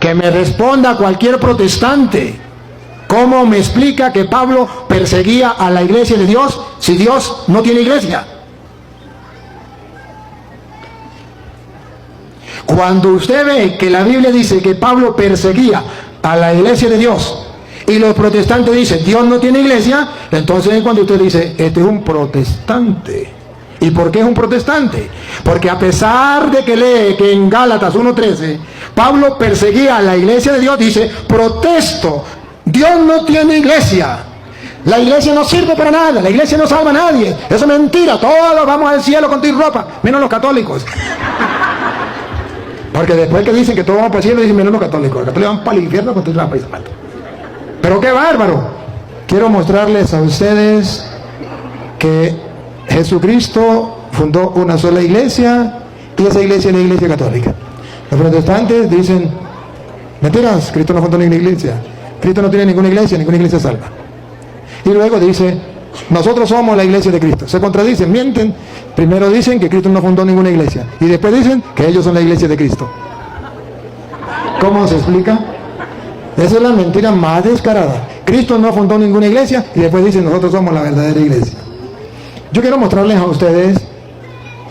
Que me responda cualquier protestante. ¿Cómo me explica que Pablo perseguía a la iglesia de Dios si Dios no tiene iglesia? Cuando usted ve que la Biblia dice que Pablo perseguía a la iglesia de Dios y los protestantes dicen Dios no tiene iglesia, entonces es cuando usted dice, este es un protestante. ¿Y por qué es un protestante? Porque a pesar de que lee que en Gálatas 1:13 Pablo perseguía a la iglesia de Dios, dice, protesto, Dios no tiene iglesia. La iglesia no sirve para nada, la iglesia no salva a nadie. Eso es mentira, todos vamos al cielo con tu ropa, menos los católicos. Porque después que dicen que todos vamos para el cielo, dicen menos los católicos. Los católicos van para el infierno con tu ropa y zapatos. Pero qué bárbaro. Quiero mostrarles a ustedes que Jesucristo fundó una sola iglesia y esa iglesia es la iglesia católica. Los protestantes dicen, mentiras, Cristo no fundó ninguna iglesia. Cristo no tiene ninguna iglesia salva. Y luego dice, nosotros somos la iglesia de Cristo. Se contradicen, mienten. Primero dicen que Cristo no fundó ninguna iglesia y después dicen que ellos son la iglesia de Cristo. ¿Cómo se explica? Esa es la mentira más descarada. Cristo no fundó ninguna iglesia y después dicen nosotros somos la verdadera iglesia. Yo quiero mostrarles a ustedes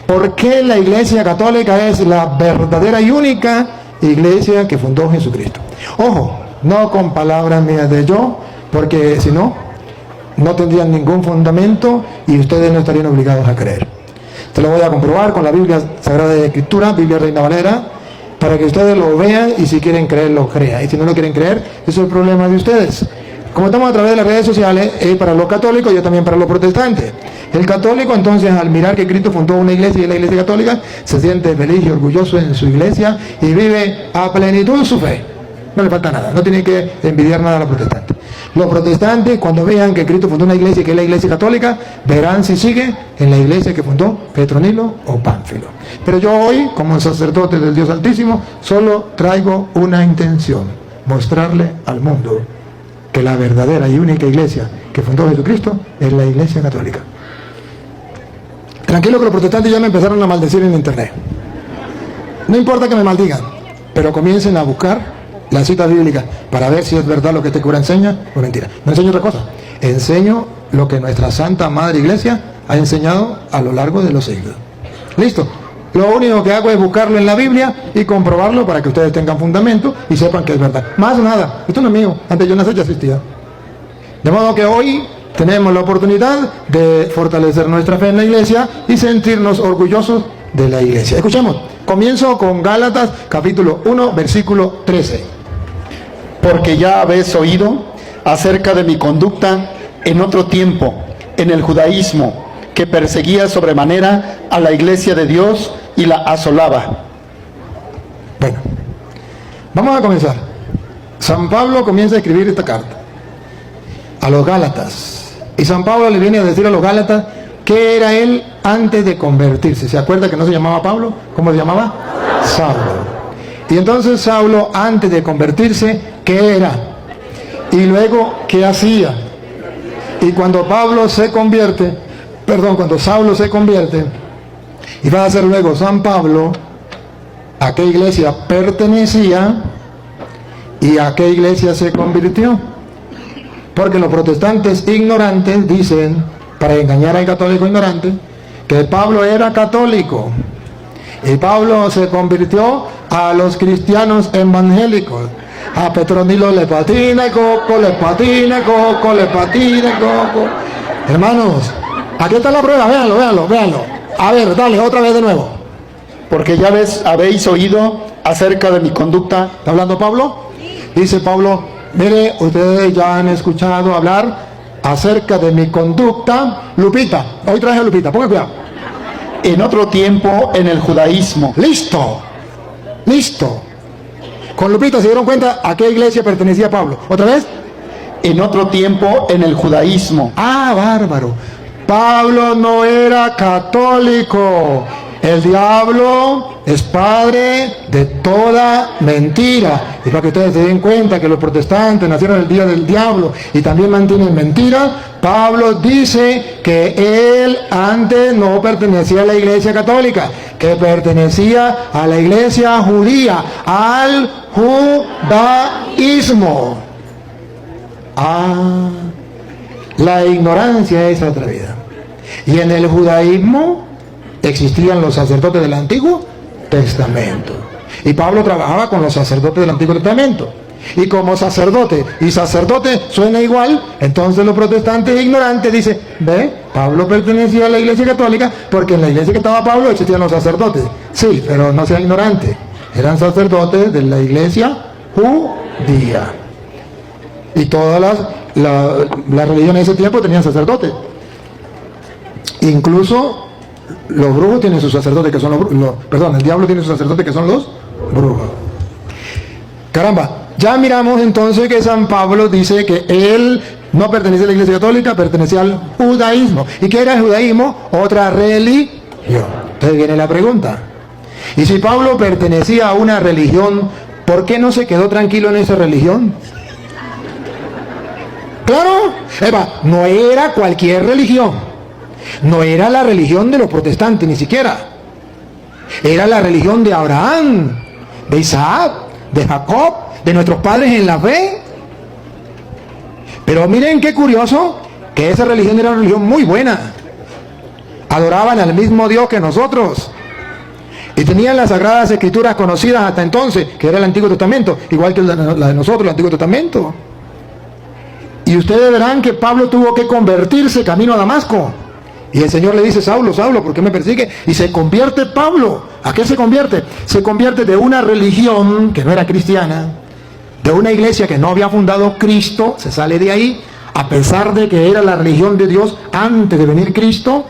por qué la iglesia católica es la verdadera y única iglesia que fundó Jesucristo. Ojo, no con palabras mías de yo, porque si no, no tendrían ningún fundamento y ustedes no estarían obligados a creer. Te lo voy a comprobar con la Biblia Sagrada de Escritura, Biblia Reina Valera, para que ustedes lo vean y si quieren creer, lo crean. Y si no lo quieren creer, eso es el problema de ustedes. Como estamos a través de las redes sociales, es para los católicos y también para los protestantes. El católico, entonces, al mirar que Cristo fundó una iglesia y es la iglesia católica, se siente feliz y orgulloso en su iglesia y vive a plenitud su fe. No le falta nada, no tiene que envidiar nada a los protestantes. Los protestantes, cuando vean que Cristo fundó una iglesia que es la iglesia católica, verán si sigue en la iglesia que fundó Petronilo o Pánfilo. Pero yo hoy, como sacerdote del Dios Altísimo, solo traigo una intención: mostrarle al mundo que la verdadera y única iglesia que fundó Jesucristo es la iglesia católica. Tranquilo que los protestantes ya me empezaron a maldecir en internet. No importa que me maldigan, pero comiencen a buscar la cita bíblica para ver si es verdad lo que este cura enseña o mentira. No enseño otra cosa, enseño lo que nuestra Santa Madre Iglesia ha enseñado a lo largo de los siglos. Listo. Lo único que hago es buscarlo en la Biblia y comprobarlo para que ustedes tengan fundamento y sepan que es verdad. Más nada, esto no es mío, antes yo nací ya existía. De modo que hoy tenemos la oportunidad de fortalecer nuestra fe en la iglesia y sentirnos orgullosos de la iglesia. Escuchemos, comienzo con Gálatas capítulo 1 versículo 13. Porque ya habéis oído acerca de mi conducta en otro tiempo, en el judaísmo, que perseguía sobremanera a la iglesia de Dios y la asolaba. Bueno, vamos a comenzar. San Pablo comienza a escribir esta carta a los Gálatas. Y San Pablo le viene a decir a los Gálatas qué era él antes de convertirse. ¿Se acuerda que no se llamaba Pablo? ¿Cómo se llamaba? Saulo. Y entonces Saulo, antes de convertirse, ¿qué era? Y luego, ¿qué hacía? Y cuando cuando Saulo se convierte, y va a ser luego San Pablo, ¿a qué iglesia pertenecía y a qué iglesia se convirtió? Porque los protestantes ignorantes dicen, para engañar al católico ignorante, que Pablo era católico y Pablo se convirtió a los cristianos evangélicos. A Petronilo le patina coco, le patina coco, le patina coco. Hermanos, aquí está la prueba, véanlo. A ver, dale, otra vez de nuevo. Porque ya habéis oído acerca de mi conducta. ¿Está hablando Pablo? Dice Pablo, mire, ustedes ya han escuchado hablar acerca de mi conducta. Lupita, hoy traje a Lupita, ponga cuidado. En otro tiempo en el judaísmo. Listo. Con Lupita se dieron cuenta a qué iglesia pertenecía Pablo. ¿Otra vez? En otro tiempo en el judaísmo. Ah, bárbaro. Pablo no era católico. El diablo es padre de toda mentira. Y para que ustedes se den cuenta que los protestantes nacieron el día del diablo y también mantienen mentiras, Pablo dice que él antes no pertenecía a la iglesia católica, que pertenecía a la iglesia judía, al judaísmo. La ignorancia es atrevida. Y en el judaísmo existían los sacerdotes del Antiguo Testamento. Y Pablo trabajaba con los sacerdotes del Antiguo Testamento. Y como sacerdote y sacerdote suena igual, entonces los protestantes ignorantes dicen, ve, Pablo pertenecía a la iglesia católica porque en la iglesia que estaba Pablo existían los sacerdotes. Sí, pero no sea ignorante. Eran sacerdotes de la iglesia judía. Y todas las religiones de ese tiempo tenían sacerdotes. Incluso los brujos tienen sus sacerdotes que son el diablo tiene sus sacerdotes que son los brujos. Caramba, ya miramos entonces que San Pablo dice que él no pertenecía a la iglesia católica, pertenecía al judaísmo. ¿Y qué era el judaísmo? Otra religión. Entonces viene la pregunta. Y si Pablo pertenecía a una religión, ¿por qué no se quedó tranquilo en esa religión? Claro, no era cualquier religión. No era la religión de los protestantes ni siquiera. Era la religión de Abraham, de Isaac, de Jacob, de nuestros padres en la fe. Pero miren qué curioso, que esa religión era una religión muy buena. Adoraban al mismo Dios que nosotros. Y tenían las Sagradas Escrituras conocidas hasta entonces, que era el Antiguo Testamento, igual que la de nosotros, el Antiguo Testamento. Y ustedes verán que Pablo tuvo que convertirse camino a Damasco. Y el Señor le dice, Saulo, Saulo, ¿por qué me persigue? Y se convierte Pablo. ¿A qué se convierte? Se convierte de una religión que no era cristiana, de una iglesia que no había fundado Cristo, se sale de ahí, a pesar de que era la religión de Dios antes de venir Cristo.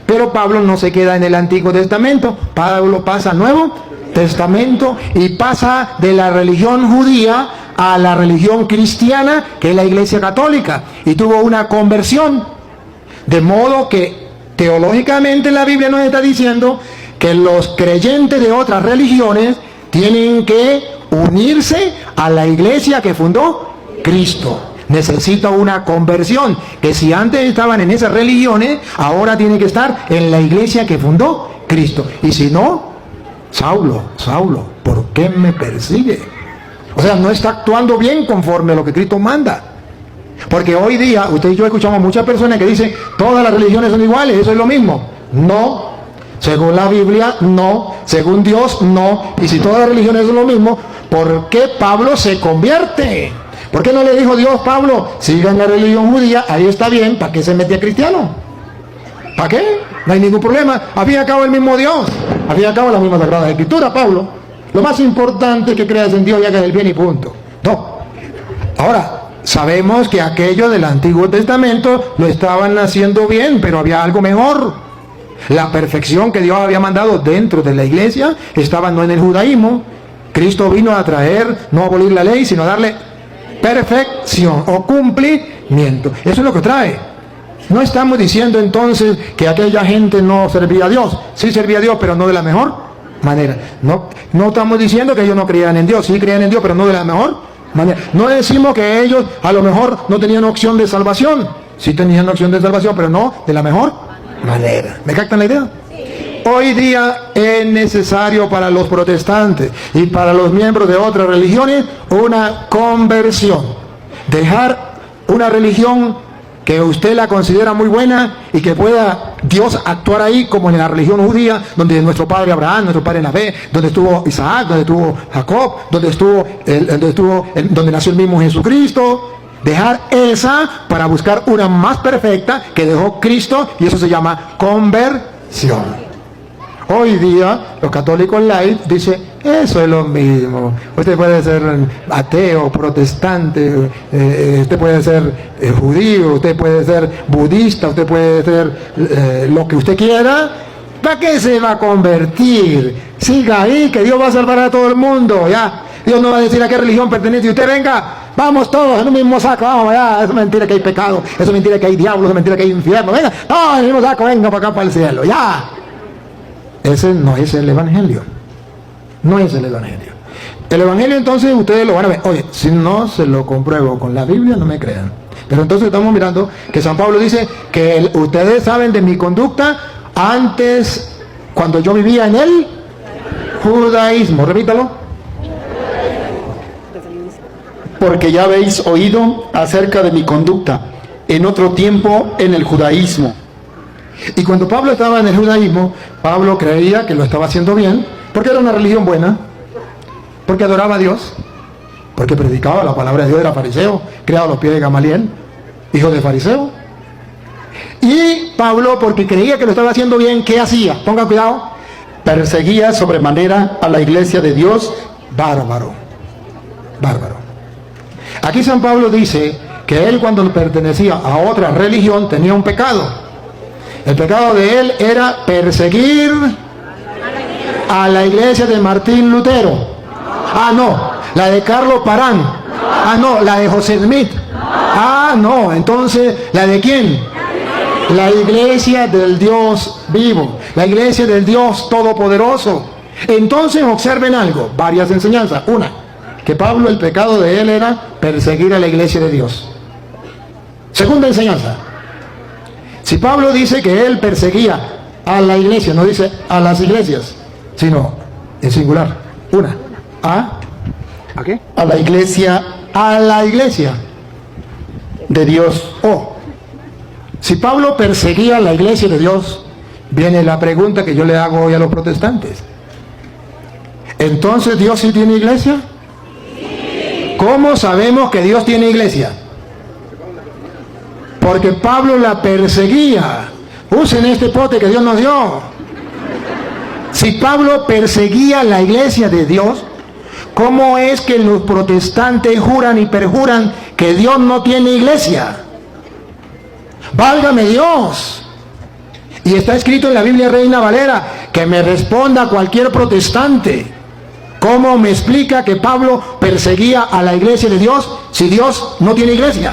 Pero Pablo no se queda en el Antiguo Testamento. Pablo pasa al Nuevo Testamento y pasa de la religión judía a la religión cristiana, que es la iglesia católica, y tuvo una conversión. De modo que teológicamente la Biblia nos está diciendo que los creyentes de otras religiones tienen que unirse a la iglesia que fundó Cristo. Necesita una conversión, que si antes estaban en esas religiones, ahora tienen que estar en la iglesia que fundó Cristo. Y si no, Saulo, Saulo, ¿por qué me persigue? O sea, no está actuando bien conforme a lo que Cristo manda. Porque hoy día, usted y yo escuchamos muchas personas que dicen, todas las religiones son iguales, eso es lo mismo. No, según la Biblia, no, según Dios, no. Y si todas las religiones son lo mismo, ¿por qué Pablo se convierte? ¿Por qué no le dijo Dios, Pablo, siga en la religión judía, ahí está bien, ¿para qué se metía cristiano? ¿Para qué? No hay ningún problema, al fin y al cabo el mismo Dios, al fin y al cabo la misma Sagrada Escritura, Pablo. Lo más importante es que creas en Dios y hagas el bien y punto. No. Ahora, sabemos que aquello del Antiguo Testamento lo estaban haciendo bien, pero había algo mejor. La perfección que Dios había mandado dentro de la iglesia estaba no en el judaísmo. Cristo vino a traer, no a abolir la ley, sino a darle perfección o cumplimiento. Eso es lo que trae. No estamos diciendo entonces que aquella gente no servía a Dios. Sí servía a Dios, pero no de la mejor manera. No estamos diciendo que ellos no creían en Dios. Sí creían en Dios, pero no de la mejor manera. No decimos que ellos a lo mejor no tenían opción de salvación. Sí tenían opción de salvación, pero no de la mejor manera. ¿Me captan la idea? Hoy día es necesario para los protestantes y para los miembros de otras religiones una conversión. Dejar una religión que usted la considera muy buena y que pueda Dios actuar ahí como en la religión judía, donde nuestro padre Abraham, nuestro padre en la fe, donde estuvo Isaac, donde estuvo Jacob, donde nació el mismo Jesucristo. Dejar esa para buscar una más perfecta que dejó Cristo, y eso se llama conversión. Hoy día los católicos light dicen, eso es lo mismo. Usted puede ser ateo, protestante, usted puede ser judío, usted puede ser budista, usted puede ser lo que usted quiera. ¿Para qué se va a convertir? Siga ahí, que Dios va a salvar a todo el mundo, ya. Dios no va a decir a qué religión pertenece. Y usted venga, vamos todos en un mismo saco, vamos allá. Eso es mentira que hay pecado, eso es mentira que hay diablo, eso es mentira que hay infierno. Venga, todos en el mismo saco, venga para acá, para el cielo, ya. Ese no es el Evangelio. No es el Evangelio. El Evangelio entonces ustedes lo van a ver. Oye, si no se lo compruebo con la Biblia, no me crean. Pero entonces estamos mirando que San Pablo dice que ustedes saben de mi conducta antes, cuando yo vivía en el judaísmo. Repítalo. Porque ya habéis oído acerca de mi conducta en otro tiempo en el judaísmo. Y cuando Pablo estaba en el judaísmo, Pablo creía que lo estaba haciendo bien, porque era una religión buena, porque adoraba a Dios, porque predicaba la palabra de Dios, era fariseo, criado a los pies de Gamaliel, hijo de fariseo. Y Pablo, porque creía que lo estaba haciendo bien, ¿qué hacía? Pongan cuidado. Perseguía sobremanera a la iglesia de Dios. Bárbaro, bárbaro. Aquí San Pablo dice que él, cuando pertenecía a otra religión, tenía un pecado. El pecado de él era perseguir a la iglesia de Martín Lutero. Ah, no, la de Carlos Parán. Ah, no, la de José Smith. Ah, no, entonces, ¿la de quién? La iglesia del Dios vivo, la iglesia del Dios todopoderoso. Entonces observen algo, varias enseñanzas. Una, que Pablo, el pecado de él era perseguir a la iglesia de Dios. Segunda enseñanza, si Pablo dice que él perseguía a la iglesia, no dice a las iglesias, sino en singular. Una, ¿a qué? A la iglesia de Dios. Si Pablo perseguía a la iglesia de Dios, viene la pregunta que yo le hago hoy a los protestantes. ¿Entonces Dios sí tiene iglesia? ¿Cómo sabemos que Dios tiene iglesia? Porque Pablo la perseguía. Usen este pote que Dios nos dio. Si Pablo perseguía la iglesia de Dios, ¿cómo es que los protestantes juran y perjuran que Dios no tiene iglesia? ¡Válgame Dios! Y está escrito en la Biblia Reina Valera, que me responda cualquier protestante. ¿Cómo me explica que Pablo perseguía a la iglesia de Dios si Dios no tiene iglesia?